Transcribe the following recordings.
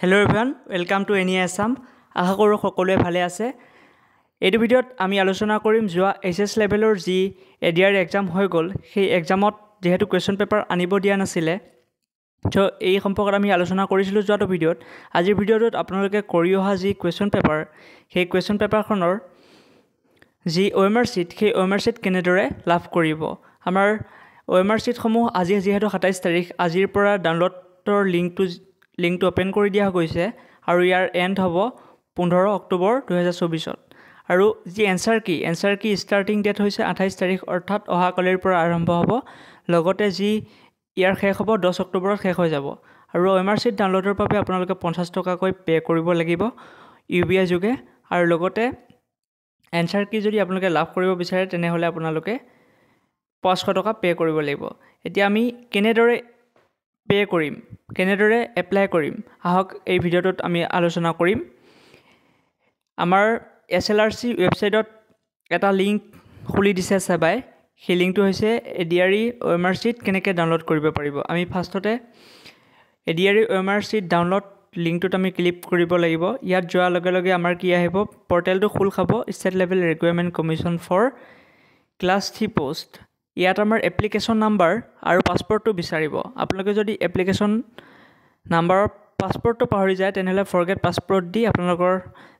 Hello' everyone, welcome to any Assam. আশা কৰোঁ সকলোৱে ভালে আছে। এইটো ভিডিঅ'ত আমি আলোচনা কৰিম যোৱা এইচএছ লেভেলৰ যি এডিআৰ এক্সাম হৈ গ'ল, সেই এক্সামত যিহেতু কুৱেশ্যন পেপাৰ আনিব দিয়া নাছিলে, চ' এই সম্পৰ্কত আমি আলোচনা কৰিছিলোঁ যোৱাটো ভিডিঅ'ত। আজিৰ ভিডিঅ'টোত আপোনালোকে কৰি অহা যি কুৱেশ্যন পেপাৰ, সেই কুৱেশ্যন পেপাৰখনৰ যি OMR শ্বীট, সেই OMR শ্বীট কেনেদৰে লাভ কৰিব। আমাৰ OMR শ্বীটসমূহ আজি যিহেতু 27 তাৰিখ, আজিৰ পৰা ডাউনলোডৰ লিংকটো অ'পেন কৰি দিয়া গৈছে আৰু ইয়াৰ এণ্ড হ'ব 15 অক্টোবৰ 2024। আৰু যি এনচাৰ কি ষ্টাৰ্টিং ডেট হৈছে 28 তাৰিখ, অৰ্থাৎ অহাকালিৰ পৰা আৰম্ভ হ'ব। লগতে যি ইয়াৰ শেষ হ'ব 10 অক্টোবৰত শেষ হৈ যাব। আৰু OMR শ্বীট ডাউনলোডৰ বাবে আপোনালোকে 50 টকাকৈ পে' কৰিব লাগিব UPI যোগে। আৰু লগতে এনচাৰ কি যদি আপোনালোকে লাভ কৰিব বিচাৰে তেনেহ'লে আপোনালোকে 500 টকা পে' কৰিব লাগিব। এতিয়া আমি কেনেদৰে পে' কৰিম, কেনেদৰে এপ্লাই কৰিম, আহক এই ভিডিঅ'টোত আমি আলোচনা কৰিম। আমাৰ SLRC ৱেবছাইটত এটা লিংক খুলি দিছে চেবাই। সেই লিংকটো হৈছে এডিআৰই OMR শ্বীট কেনেকৈ ডাউনলোড কৰিব পাৰিব। আমি ফাৰ্ষ্টতে এডিআৰই OMR শ্বীট ডাউনলোড লিংকটোত আমি ক্লিক কৰিব লাগিব। ইয়াত যোৱাৰ লগে লগে আমাৰ কি আহিব, পৰ্টেলটো খোল খাব, state level recruitment commission for class 3 post. ইয়াত আমাৰ এপ্লিকেশ্যন নাম্বাৰ আৰু পাছপৰ্টটো বিচাৰিব। আপোনালোকে যদি এপ্লিকেশ্যন নাম্বাৰৰ পাছপৰ্টটো পাহৰি যায় তেনেহ'লে ফৰগেট পাছপৰ্ট দি আপোনালোকৰ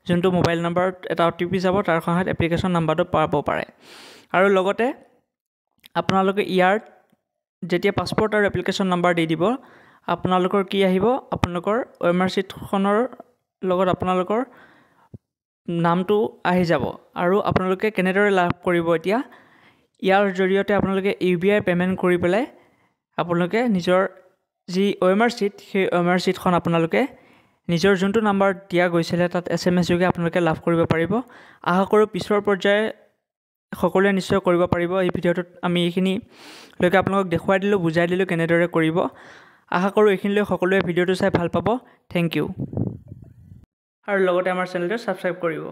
যোনটো মোবাইল নাম্বাৰত এটা OTP যাব, তাৰ সহায়ত এপ্লিকেশ্যন নাম্বাৰটো পাব পাৰে। আৰু লগতে আপোনালোকে ইয়াত যেতিয়া পাছপৰ্ট আৰু এপ্লিকেশ্যন নাম্বাৰ দি দিব, আপোনালোকৰ কি আহিব, আপোনালোকৰ OMR শ্বীটখনৰ লগত আপোনালোকৰ নামটো আহি যাব। আৰু আপোনালোকে কেনেদৰে লাভ কৰিব, এতিয়া ইয়াৰ জৰিয়তে আপোনালোকে UPI পে'মেণ্ট কৰি পেলাই আপোনালোকে নিজৰ যি OMR শ্বীট, সেই OMR শ্বীটখন আপোনালোকে নিজৰ যোনটো নাম্বাৰ দিয়া গৈছিলে তাত SMS যোগে আপোনালোকে লাভ কৰিব পাৰিব। আশা কৰোঁ পিছৰ পৰ্যায়ে সকলোৱে নিশ্চয় কৰিব পাৰিব। এই ভিডিঅ'টোত আমি এইখিনিলৈকে আপোনালোকক দেখুৱাই দিলোঁ, বুজাই দিলোঁ কেনেদৰে কৰিব। আশা কৰোঁ এইখিনিলৈ সকলোৱে ভিডিঅ'টো চাই ভাল পাব। Thank you. আৰু লগতে আমাৰ চেনেলটো ছাবস্ক্ৰাইব কৰিব।